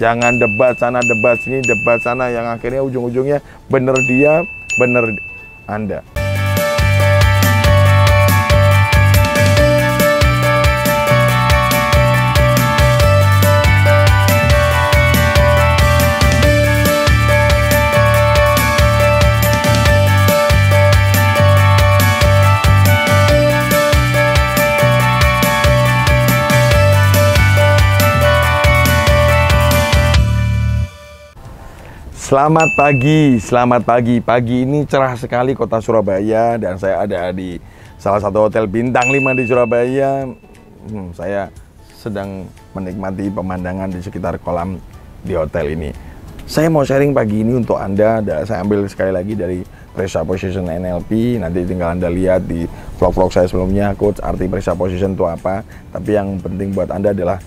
Jangan debat sana, debat sini, debat sana, yang akhirnya ujung-ujungnya bener dia, bener Anda. Selamat pagi. Pagi ini cerah sekali kota Surabaya dan saya ada di salah satu hotel bintang 5 di Surabaya. Saya sedang menikmati pemandangan di sekitar kolam di hotel ini. Saya mau sharing pagi ini untuk Anda, saya ambil sekali lagi dari Pressure Position NLP. Nanti tinggal Anda lihat di vlog-vlog saya sebelumnya, coach arti Pressure Position itu apa. Tapi yang penting buat Anda adalah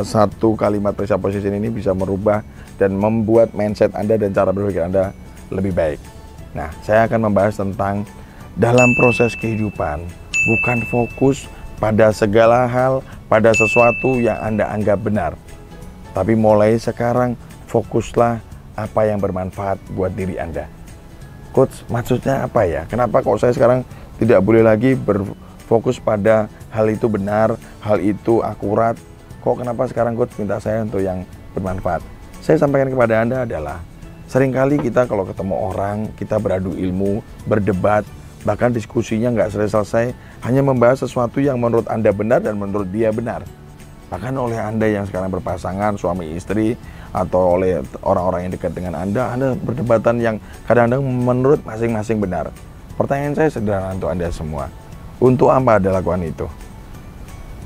satu kalimat Pressure Position ini bisa merubah dan membuat mindset Anda dan cara berpikir Anda lebih baik. Nah, saya akan membahas tentang dalam proses kehidupan, bukan fokus pada segala hal, pada sesuatu yang Anda anggap benar. Tapi mulai sekarang, fokuslah apa yang bermanfaat buat diri Anda. Coach, maksudnya apa ya? Kenapa kok saya sekarang tidak boleh lagi berfokus pada hal itu benar, hal itu akurat? Kok kenapa sekarang Coach minta saya untuk yang bermanfaat? Saya sampaikan kepada Anda adalah seringkali kita kalau ketemu orang, kita beradu ilmu, berdebat, bahkan diskusinya nggak selesai, hanya membahas sesuatu yang menurut Anda benar dan menurut dia benar. Bahkan oleh Anda yang sekarang berpasangan, suami istri, atau oleh orang-orang yang dekat dengan Anda berdebatan yang kadang-kadang menurut masing-masing benar. Pertanyaan saya sederhana untuk Anda semua. Untuk apa Anda lakukan itu?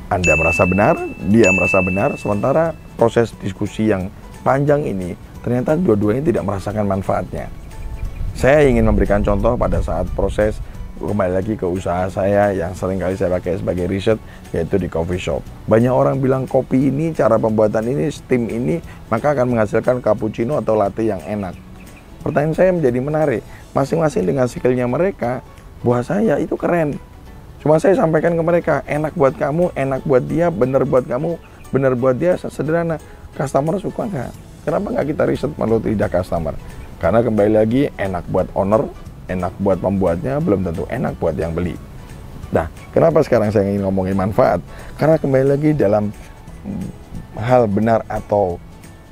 Anda merasa benar, dia merasa benar, sementara proses diskusi yang panjang ini ternyata dua-duanya tidak merasakan manfaatnya. Saya ingin memberikan contoh pada saat proses kembali lagi ke usaha saya yang sering kali saya pakai sebagai riset, yaitu di coffee shop. Banyak orang bilang kopi ini, cara pembuatan ini, steam ini, maka akan menghasilkan cappuccino atau latte yang enak. Pertanyaan saya menjadi menarik, masing-masing dengan skillnya mereka. Buat saya itu keren. Cuma saya sampaikan ke mereka, enak buat kamu, enak buat dia, bener buat kamu, bener buat dia, sederhana. Customer suka nggak? Kenapa nggak kita riset menurut lidah customer? Karena kembali lagi, enak buat owner, enak buat pembuatnya, belum tentu enak buat yang beli. Nah, kenapa sekarang saya ingin ngomongin manfaat? Karena kembali lagi dalam hal benar atau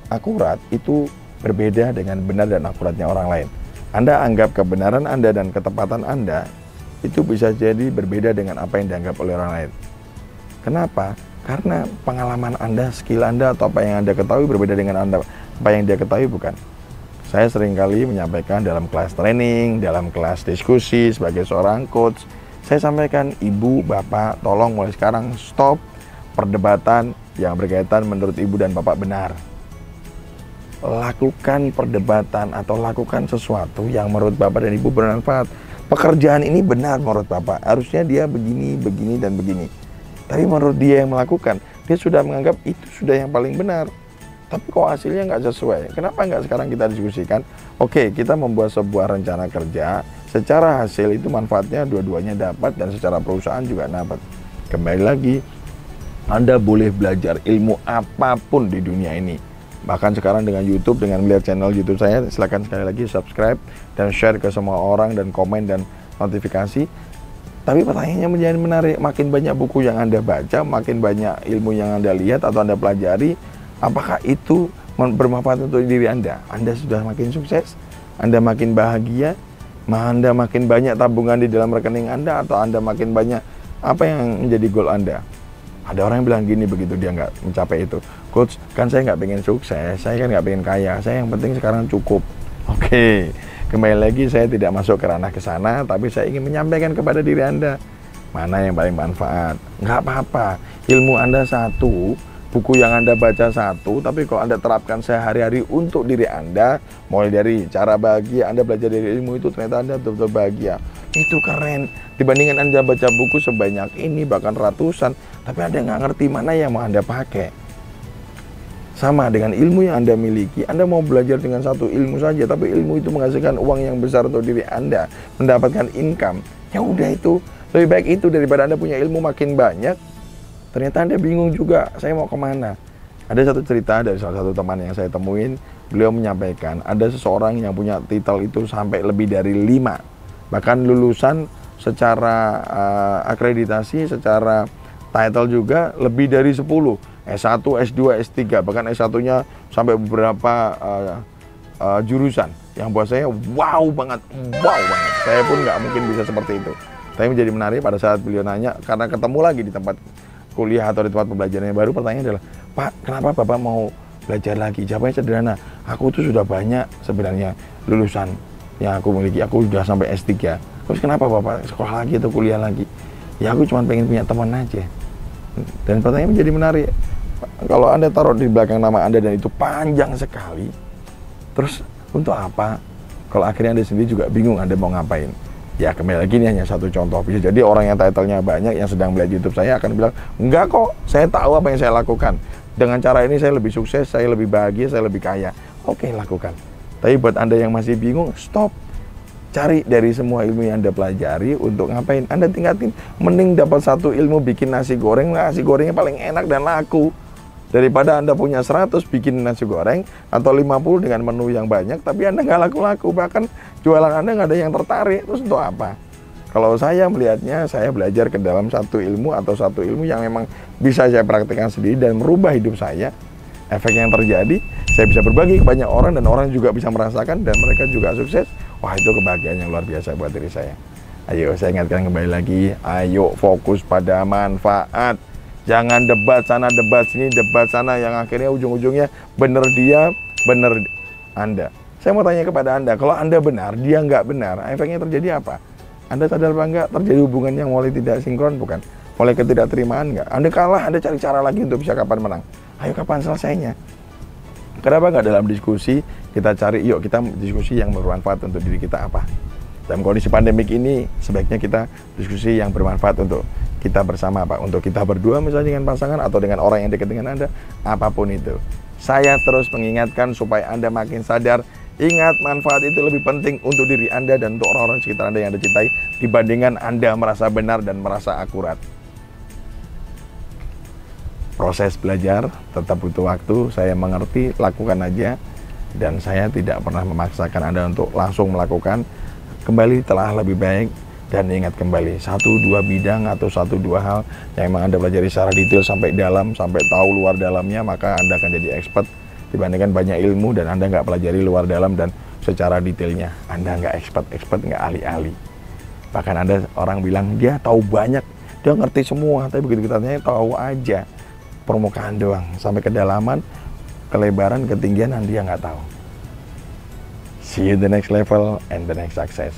akurat itu berbeda dengan benar dan akuratnya orang lain. Anda anggap kebenaran Anda dan ketepatan Anda itu bisa jadi berbeda dengan apa yang dianggap oleh orang lain. Kenapa? Karena pengalaman Anda, skill Anda, atau apa yang Anda ketahui berbeda dengan Anda, apa yang dia ketahui bukan. Saya seringkali menyampaikan dalam kelas training, dalam kelas diskusi sebagai seorang coach, saya sampaikan, ibu, bapak, tolong mulai sekarang stop perdebatan yang berkaitan menurut ibu dan bapak benar. Lakukan perdebatan atau lakukan sesuatu yang menurut bapak dan ibu bermanfaat. Pekerjaan ini benar menurut bapak, harusnya dia begini, begini, dan begini. Tapi menurut dia yang melakukan, dia sudah menganggap itu sudah yang paling benar. Tapi kok hasilnya nggak sesuai? Kenapa nggak sekarang kita diskusikan? Oke, kita membuat sebuah rencana kerja. Secara hasil itu manfaatnya dua-duanya dapat dan secara perusahaan juga dapat. Kembali lagi, Anda boleh belajar ilmu apapun di dunia ini. Bahkan sekarang dengan YouTube, dengan melihat channel YouTube saya, silakan sekali lagi subscribe dan share ke semua orang dan komen dan notifikasi. Tapi pertanyaannya menjadi menarik, makin banyak buku yang Anda baca, makin banyak ilmu yang Anda lihat atau Anda pelajari, apakah itu bermanfaat untuk diri Anda? Anda sudah makin sukses? Anda makin bahagia? Anda makin banyak tabungan di dalam rekening Anda? Atau Anda makin banyak, apa yang menjadi goal Anda? Ada orang yang bilang gini begitu dia nggak mencapai itu. Coach, kan saya nggak pengen sukses, saya kan nggak pengen kaya, saya yang penting sekarang cukup. Oke. Kembali lagi, saya tidak masuk ke ranah ke sana, tapi saya ingin menyampaikan kepada diri Anda mana yang paling manfaat. Nggak apa-apa, ilmu Anda satu, buku yang Anda baca satu, tapi kalau Anda terapkan sehari-hari untuk diri Anda, mulai dari cara bahagia, Anda belajar dari ilmu itu, ternyata Anda betul-betul bahagia. Itu keren. Dibandingkan Anda baca buku sebanyak ini, bahkan ratusan, tapi Anda nggak ngerti mana yang mau Anda pakai. Sama dengan ilmu yang Anda miliki, Anda mau belajar dengan satu ilmu saja, tapi ilmu itu menghasilkan uang yang besar untuk diri Anda, mendapatkan income. Ya udah itu, lebih baik itu daripada Anda punya ilmu makin banyak, ternyata Anda bingung juga, saya mau kemana. Ada satu cerita dari salah satu teman yang saya temuin, beliau menyampaikan ada seseorang yang punya titel itu sampai lebih dari 5, bahkan lulusan secara akreditasi, secara title juga lebih dari 10, S1, S2, S3, bahkan S1-nya sampai beberapa jurusan yang buat saya wow banget. Saya pun nggak mungkin bisa seperti itu. Tapi menjadi menarik pada saat beliau nanya, karena ketemu lagi di tempat kuliah atau di tempat pembelajaran yang baru, pertanyaannya adalah, Pak, kenapa Bapak mau belajar lagi? Jawabannya sederhana, aku tuh sudah banyak sebenarnya lulusan yang aku miliki, aku sudah sampai S3. Terus kenapa Bapak sekolah lagi atau kuliah lagi? Ya aku cuma pengen punya teman aja. Dan pertanyaan menjadi menarik. Kalau Anda taruh di belakang nama Anda dan itu panjang sekali, terus untuk apa? Kalau akhirnya Anda sendiri juga bingung Anda mau ngapain. Ya kembali lagi ini hanya satu contoh. Bisa jadi orang yang title-nya banyak yang sedang belajar YouTube saya akan bilang, enggak kok, saya tahu apa yang saya lakukan. Dengan cara ini saya lebih sukses, saya lebih bahagia, saya lebih kaya. Oke, lakukan. Tapi buat Anda yang masih bingung, stop. Cari dari semua ilmu yang Anda pelajari untuk ngapain. Anda tingkatin. Mending dapat satu ilmu bikin nasi goreng, nasi gorengnya paling enak dan laku. Daripada Anda punya 100 bikin nasi goreng atau 50 dengan menu yang banyak, tapi Anda nggak laku-laku, bahkan jualan Anda nggak ada yang tertarik. Terus untuk apa? Kalau saya melihatnya, saya belajar ke dalam satu ilmu atau satu ilmu yang memang bisa saya praktekkan sendiri dan merubah hidup saya. Efek yang terjadi, saya bisa berbagi ke banyak orang dan orang juga bisa merasakan dan mereka juga sukses. Wah, itu kebahagiaan yang luar biasa buat diri saya. Ayo, saya ingatkan kembali lagi, ayo fokus pada manfaat. Jangan debat sana, debat sini, debat sana yang akhirnya ujung-ujungnya benar dia, benar Anda. Saya mau tanya kepada Anda, kalau Anda benar, dia nggak benar, efeknya terjadi apa? Anda sadar apa enggak? Terjadi hubungan yang mulai tidak sinkron, bukan? Mulai ketidakterimaan nggak? Anda kalah, Anda cari cara lagi untuk bisa kapan menang. Ayo kapan selesainya? Kenapa nggak dalam diskusi kita cari, yuk kita diskusi yang bermanfaat untuk diri kita apa? Dalam kondisi pandemik ini, sebaiknya kita diskusi yang bermanfaat untuk kita bersama, Pak, untuk kita berdua misalnya dengan pasangan atau dengan orang yang dekat dengan Anda, apapun itu. Saya terus mengingatkan supaya Anda makin sadar, ingat manfaat itu lebih penting untuk diri Anda dan untuk orang-orang sekitar Anda yang Anda cintai dibandingkan Anda merasa benar dan merasa akurat. Proses belajar tetap butuh waktu, saya mengerti, lakukan aja, dan saya tidak pernah memaksakan Anda untuk langsung melakukan. Kembali telah lebih baik. Dan ingat kembali, 1-2 bidang atau 1-2 hal yang memang Anda pelajari secara detail sampai dalam, sampai tahu luar dalamnya, maka Anda akan jadi expert dibandingkan banyak ilmu dan Anda nggak pelajari luar dalam dan secara detailnya. Anda nggak expert, nggak ahli-ahli. Bahkan Anda orang bilang, dia tahu banyak, dia ngerti semua, tapi begitu kita tanya, tahu aja permukaan doang. Sampai kedalaman, kelebaran, ketinggian, dia nggak tahu. See you the next level and the next success.